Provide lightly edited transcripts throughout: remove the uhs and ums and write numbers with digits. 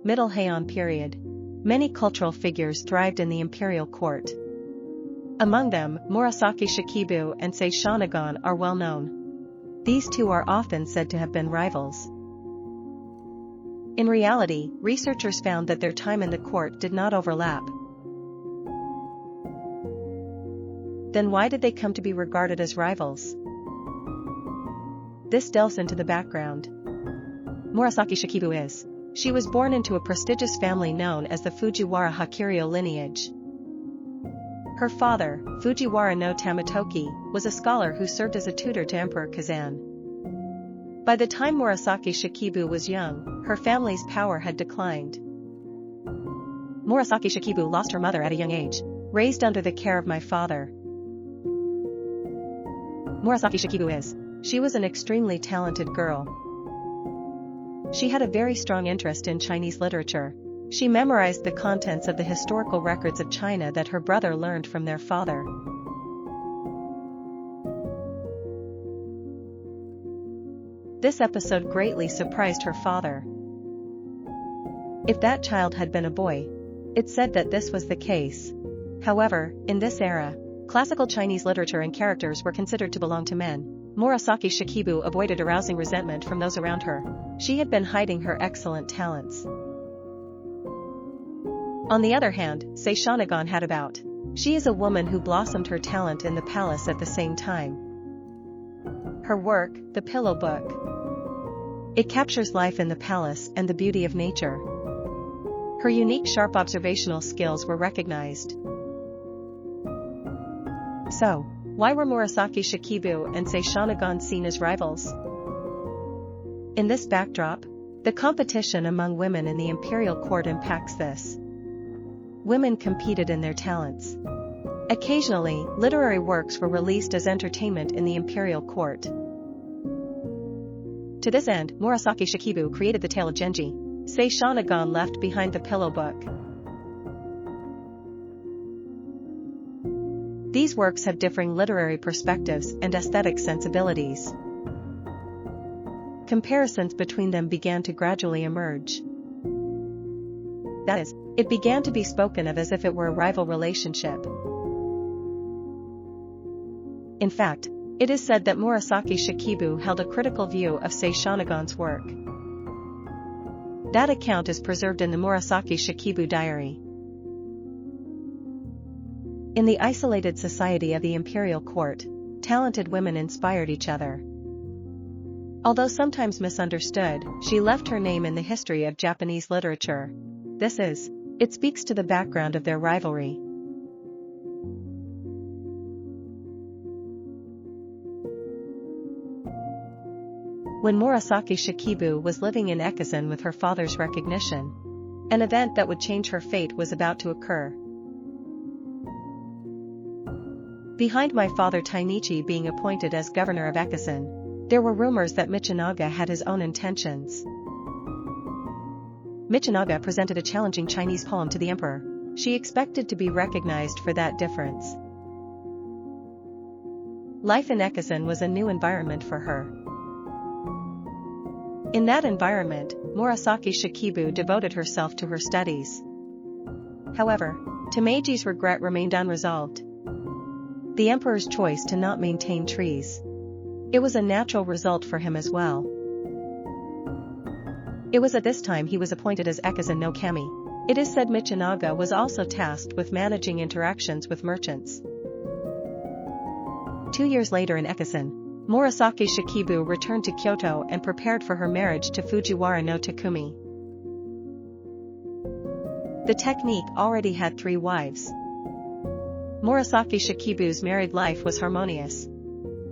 Middle Heian period. Many cultural figures thrived in the imperial court. Among them, Murasaki Shikibu and Sei Shonagon are well known. These two are often said to have been rivals. In reality, researchers found that their time in the court did not overlap. Then why did they come to be regarded as rivals? This delves into the background. Murasaki Shikibu is. She was born into a prestigious family known as the Fujiwara Hakuryo lineage. Her father, Fujiwara no Tamatoki, was a scholar who served as a tutor to Emperor Kazan. By the time Murasaki Shikibu was young, her family's power had declined. Murasaki Shikibu lost her mother at a young age. Raised under the care of my father. Murasaki Shikibu is. She was an extremely talented girl. She had a very strong interest in Chinese literature. She memorized the contents of the historical records of China that her brother learned from their father. This episode greatly surprised her father. If that child had been a boy, it's said that this was the case. However, in this era, classical Chinese literature and characters were considered to belong to men. Murasaki Shikibu avoided arousing resentment from those around her. She had been hiding her excellent talents. On the other hand, Sei Shonagon had about. She is a woman who blossomed her talent in the palace at the same time. Her work, The Pillow Book. It captures life in the palace and the beauty of nature. Her unique sharp observational skills were recognized. So, why were Murasaki Shikibu and Sei Shonagon seen as rivals? In this backdrop, the competition among women in the imperial court impacts this. Women competed in their talents. Occasionally, literary works were released as entertainment in the imperial court. To this end, Murasaki Shikibu created the Tale of Genji. Sei Shonagon left behind the Pillow Book. These works have differing literary perspectives and aesthetic sensibilities. Comparisons between them began to gradually emerge. That is, it began to be spoken of as if it were a rival relationship. In fact, it is said that Murasaki Shikibu held a critical view of Sei Shonagon's work. That account is preserved in the Murasaki Shikibu diary. In the isolated society of the imperial court, talented women inspired each other. Although sometimes misunderstood, she left her name in the history of Japanese literature. It speaks to the background of their rivalry. When Murasaki Shikibu was living in Ekisan with her father's recognition, an event that would change her fate was about to occur. Behind my father Tainichi being appointed as governor of Ekisan, there were rumors that Michinaga had his own intentions. Michinaga presented a challenging Chinese poem to the emperor. She expected to be recognized for that difference. Life in Ekisan was a new environment for her. In that environment, Murasaki Shikibu devoted herself to her studies. However, Tameiji's regret remained unresolved. The emperor's choice to not maintain trees. It was a natural result for him as well. It was at this time he was appointed as Ekisan no Kami. It is said Michinaga was also tasked with managing interactions with merchants. 2 years later in Ekisan, Murasaki Shikibu returned to Kyoto and prepared for her marriage to Fujiwara no Takumi. The technique already had 3 wives. Murasaki Shikibu's married life was harmonious.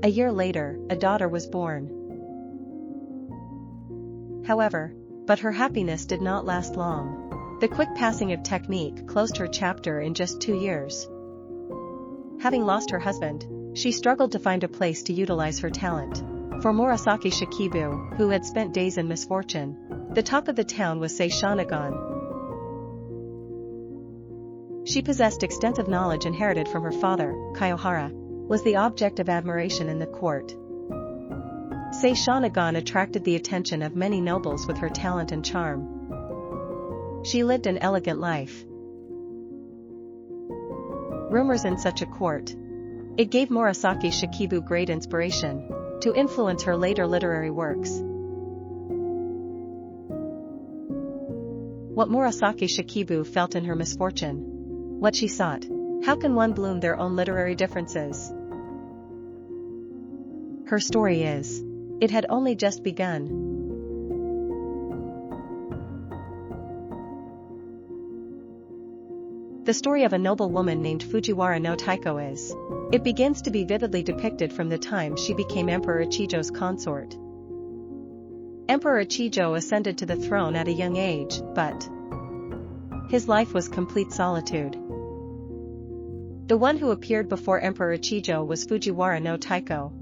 A year later, a daughter was born. However, her happiness did not last long. The quick passing of technique closed her chapter in just 2 years. Having lost her husband, she struggled to find a place to utilize her talent. For Murasaki Shikibu, who had spent days in misfortune, the talk of the town was Sei Shonagon. She possessed extensive knowledge inherited from her father, Kiyohara, was the object of admiration in the court. Sei Shonagon attracted the attention of many nobles with her talent and charm. She lived an elegant life. Rumors in such a court. It gave Murasaki Shikibu great inspiration to influence her later literary works. What Murasaki Shikibu felt in her misfortune. What she sought. How can one bloom their own literary differences? Her story is. It had only just begun. The story of a noble woman named Fujiwara no Taiko is. It begins to be vividly depicted from the time she became Emperor Ichijo's consort. Emperor Ichijo ascended to the throne at a young age, but his life was complete solitude. The one who appeared before Emperor Ichijo was Fujiwara no Taiko.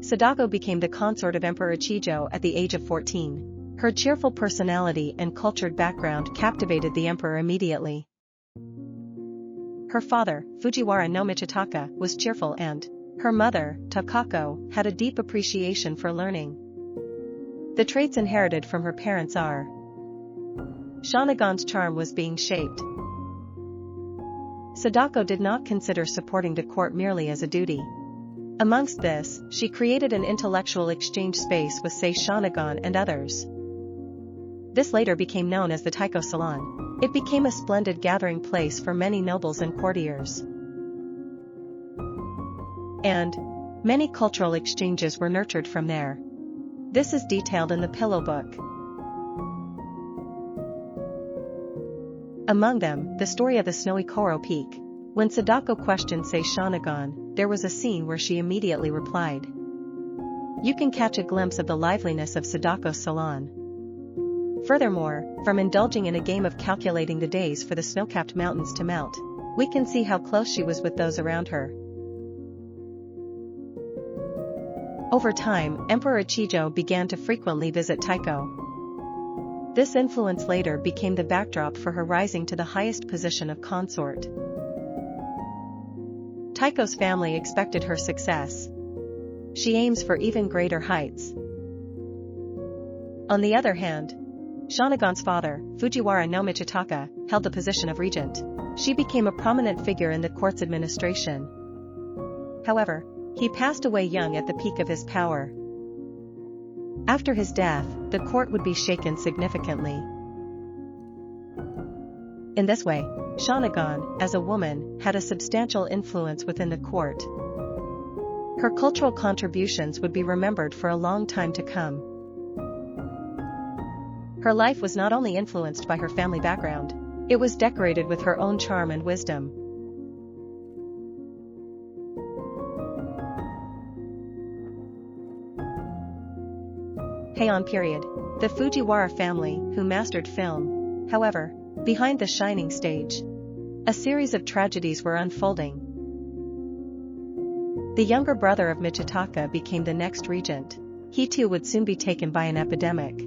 Sadako became the consort of Emperor Ichijo at the age of 14. Her cheerful personality and cultured background captivated the emperor immediately. Her father, Fujiwara no Michitaka, was cheerful and her mother, Takako, had a deep appreciation for learning. The traits inherited from her parents are. Shonagon's charm was being shaped. Sadako did not consider supporting the court merely as a duty. Amongst this, she created an intellectual exchange space with Sei Shonagon and others. This later became known as the Taiko Salon. It became a splendid gathering place for many nobles and courtiers. And many cultural exchanges were nurtured from there. This is detailed in the Pillow Book. Among them, the story of the snowy Koro Peak. When Sadako questioned Sei Shonagon, there was a scene where she immediately replied. You can catch a glimpse of the liveliness of Sadako's salon. Furthermore, from indulging in a game of calculating the days for the snow-capped mountains to melt, we can see how close she was with those around her. Over time, Emperor Ichijo began to frequently visit Taiko. This influence later became the backdrop for her rising to the highest position of consort. Taiko's family expected her success. She aims for even greater heights. On the other hand, Shonagon's father, Fujiwara no Michitaka, held the position of regent. She became a prominent figure in the court's administration. However, he passed away young at the peak of his power. After his death, the court would be shaken significantly. In this way, Shonagon, as a woman, had a substantial influence within the court. Her cultural contributions would be remembered for a long time to come. Her life was not only influenced by her family background, it was decorated with her own charm and wisdom. Heian period. The Fujiwara family, who mastered film. However, behind the shining stage, a series of tragedies were unfolding. The younger brother of Michitaka became the next regent. He too would soon be taken by an epidemic.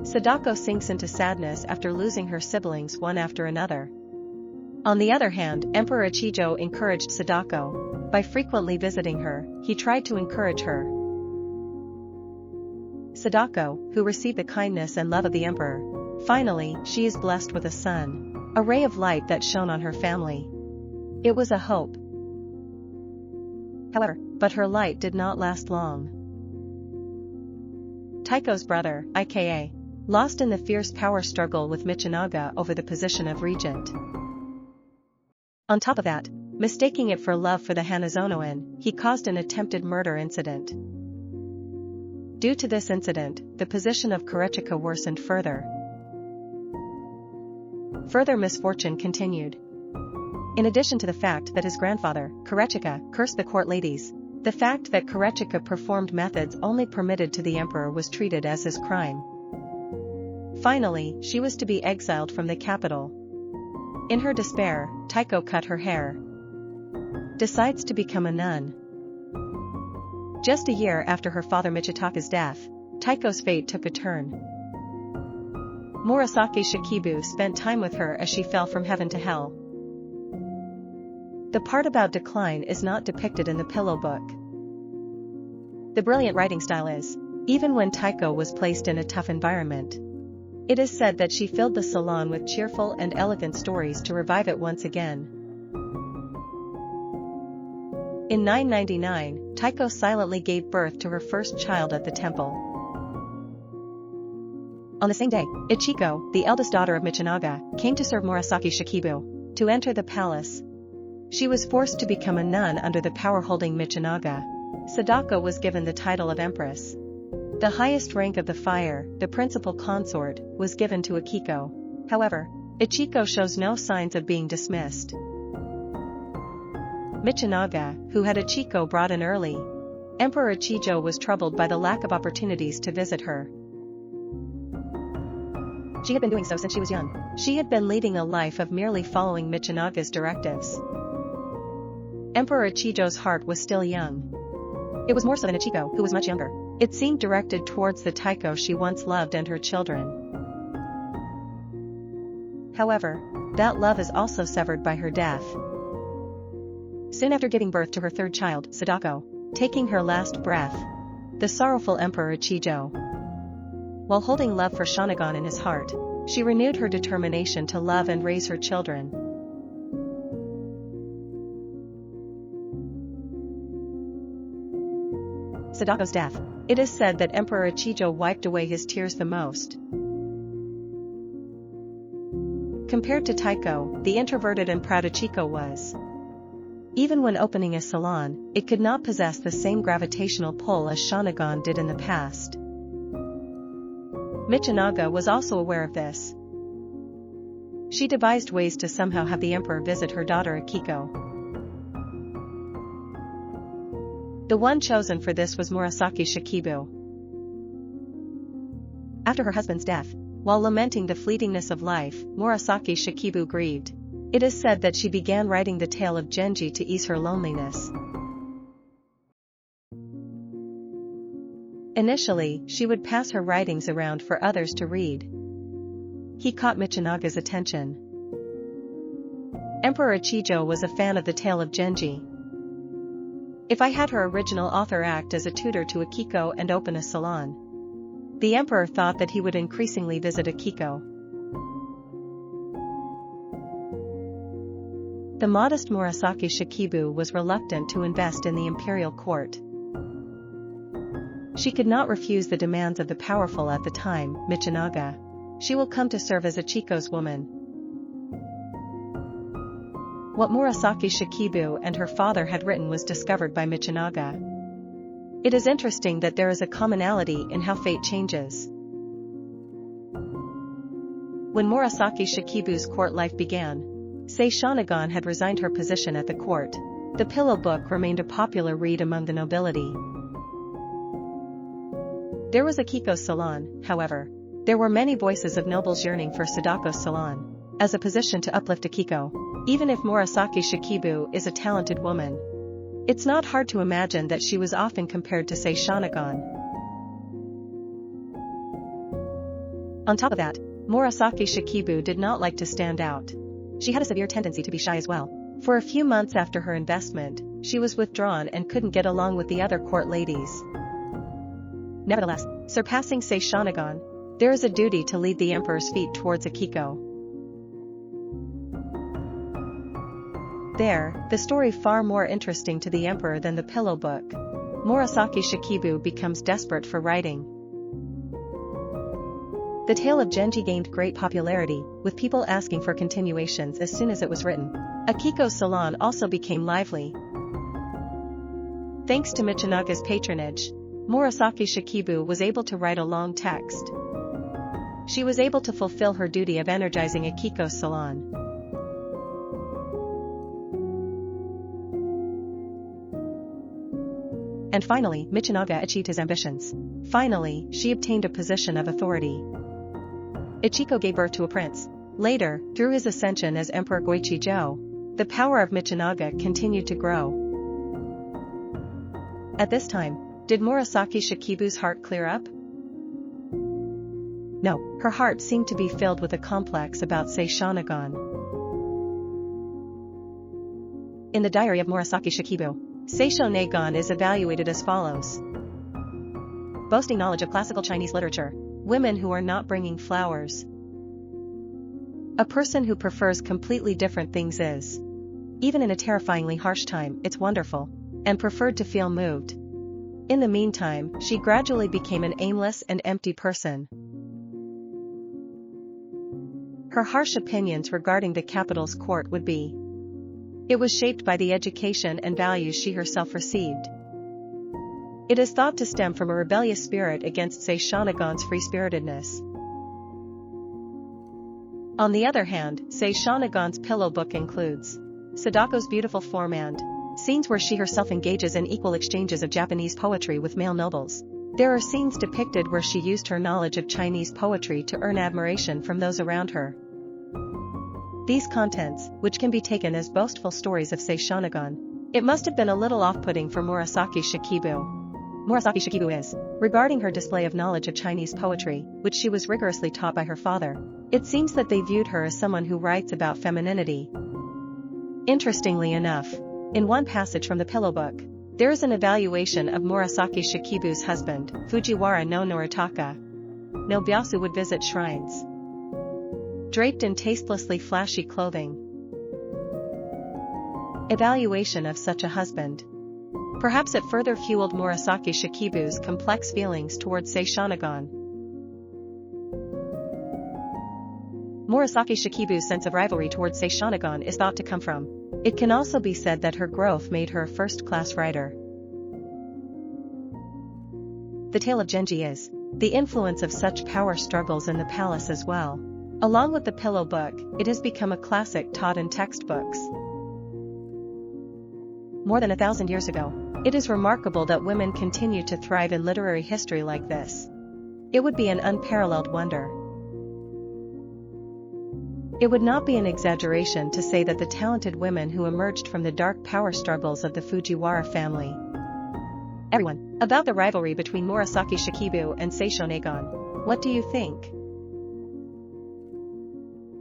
Sadako sinks into sadness after losing her siblings one after another. On the other hand, Emperor Ichijo encouraged Sadako. By frequently visiting her, he tried to encourage her. Sadako, who received the kindness and love of the emperor. Finally, she is blessed with a son. A ray of light that shone on her family. It was a hope. However, but her light did not last long. Taiko's brother, Ika, lost in the fierce power struggle with Michinaga over the position of regent. On top of that, mistaking it for love for the Hanazonoan, he caused an attempted murder incident. Due to this incident, the position of Korechika worsened further. Further misfortune continued. In addition to the fact that his grandfather, Korechika, cursed the court ladies, the fact that Korechika performed methods only permitted to the emperor was treated as his crime. Finally, she was to be exiled from the capital. In her despair, Taiko cut her hair. Decides to become a nun. Just a year after her father Michitaka's death, Taiko's fate took a turn. Murasaki Shikibu spent time with her as she fell from heaven to hell. The part about decline is not depicted in the Pillow Book. The brilliant writing style is even when Taiko was placed in a tough environment. It is said that she filled the salon with cheerful and elegant stories to revive it once again. In 999, Taiko silently gave birth to her first child at the temple. On the same day, Ichiko, the eldest daughter of Michinaga, came to serve Murasaki Shikibu. To enter the palace, she was forced to become a nun under the power-holding Michinaga. Sadako was given the title of empress. The highest rank of the fire, the principal consort, was given to Akiko. However, Ichiko shows no signs of being dismissed. Michinaga, who had Ichiko brought in early, Emperor Ichijo was troubled by the lack of opportunities to visit her. She had been doing so since she was young. She had been leading a life of merely following Michinaga's directives. Emperor Ichijo's heart was still young. It was more so than Ichiko, who was much younger. It seemed directed towards the Taiko she once loved and her children. However, that love is also severed by her death. Soon after giving birth to her third child, Sadako, taking her last breath, the sorrowful Emperor Ichijo, while holding love for Shonagon in his heart, she renewed her determination to love and raise her children. Sadako's death. It is said that Emperor Ichijo wiped away his tears the most. Compared to Taiko, the introverted and proud Ichiko was. Even when opening a salon, it could not possess the same gravitational pull as Shonagon did in the past. Michinaga was also aware of this. She devised ways to somehow have the emperor visit her daughter Akiko. The one chosen for this was Murasaki Shikibu. After her husband's death, while lamenting the fleetingness of life, Murasaki Shikibu grieved. It is said that she began writing the Tale of Genji to ease her loneliness. Initially, she would pass her writings around for others to read. He caught Michinaga's attention. Emperor Ichijo was a fan of the Tale of Genji. If I had her original author act as a tutor to Akiko and open a salon, the emperor thought that he would increasingly visit Akiko. The modest Murasaki Shikibu was reluctant to invest in the imperial court. She could not refuse the demands of the powerful at the time, Michinaga. She will come to serve as Ichiko's woman. What Murasaki Shikibu and her father had written was discovered by Michinaga. It is interesting that there is a commonality in how fate changes. When Murasaki Shikibu's court life began, Sei Shonagon had resigned her position at the court. The pillow book remained a popular read among the nobility. There was Akiko's salon, however. There were many voices of nobles yearning for Sadako's salon as a position to uplift Akiko. Even if Murasaki Shikibu is a talented woman, it's not hard to imagine that she was often compared to Sei Shonagon. On top of that, Murasaki Shikibu did not like to stand out. She had a severe tendency to be shy as well. For a few months after her investment, she was withdrawn and couldn't get along with the other court ladies. Nevertheless, surpassing Sei Shonagon, there is a duty to lead the emperor's feet towards Akiko. There, the story far more interesting to the emperor than the pillow book. Murasaki Shikibu becomes desperate for writing. The Tale of Genji gained great popularity, with people asking for continuations as soon as it was written. Akiko's salon also became lively. Thanks to Michinaga's patronage, Murasaki Shikibu was able to write a long text. She was able to fulfill her duty of energizing Akiko's salon. And finally, Michinaga achieved his ambitions. Finally, she obtained a position of authority. Ichiko gave birth to a prince. Later, through his ascension as Emperor Goichijo, the power of Michinaga continued to grow. At this time, did Murasaki Shikibu's heart clear up? No, her heart seemed to be filled with a complex about Sei Shonagon. In the diary of Murasaki Shikibu, Sei Shonagon is evaluated as follows. boasting knowledge of classical Chinese literature. Women who are not bringing flowers. A person who prefers completely different things is. Even in a terrifyingly harsh time, it's wonderful. And preferred to feel moved. In the meantime, she gradually became an aimless and empty person. Her harsh opinions regarding the capital's court would be. It was shaped by the education and values she herself received. It is thought to stem from a rebellious spirit against Sei Shonagon's free-spiritedness. On the other hand, Sei Shonagon's pillow book includes Sadako's beautiful form and scenes where she herself engages in equal exchanges of Japanese poetry with male nobles. There are scenes depicted where she used her knowledge of Chinese poetry to earn admiration from those around her. These contents, which can be taken as boastful stories of Sei Shonagon, it must have been a little off-putting for Murasaki Shikibu. Murasaki Shikibu is, regarding her display of knowledge of Chinese poetry, which she was rigorously taught by her father. It seems that they viewed her as someone who writes about femininity. Interestingly enough, in one passage from the pillow book, there is an evaluation of Murasaki Shikibu's husband, Fujiwara no Noritaka. No Byasu would visit shrines. Draped in tastelessly flashy clothing. Evaluation of such a husband. Perhaps it further fueled Murasaki Shikibu's complex feelings towards Sei Shonagon. Murasaki Shikibu's sense of rivalry towards Sei Shonagon is thought to come from. It can also be said that her growth made her a first-class writer. The Tale of Genji is the influence of such power struggles in the palace as well. Along with the pillow book, it has become a classic taught in textbooks. More than 1,000 years ago, it is remarkable that women continue to thrive in literary history like this. It would be an unparalleled wonder. It would not be an exaggeration to say that the talented women who emerged from the dark power struggles of the Fujiwara family. Everyone, about the rivalry between Murasaki Shikibu and Sei Shonagon. What do you think?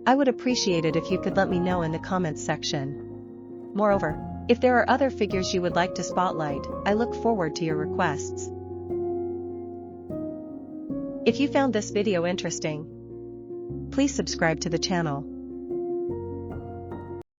I would appreciate it if you could let me know in the comments section. Moreover, if there are other figures you would like to spotlight, I look forward to your requests. If you found this video interesting, please subscribe to the channel.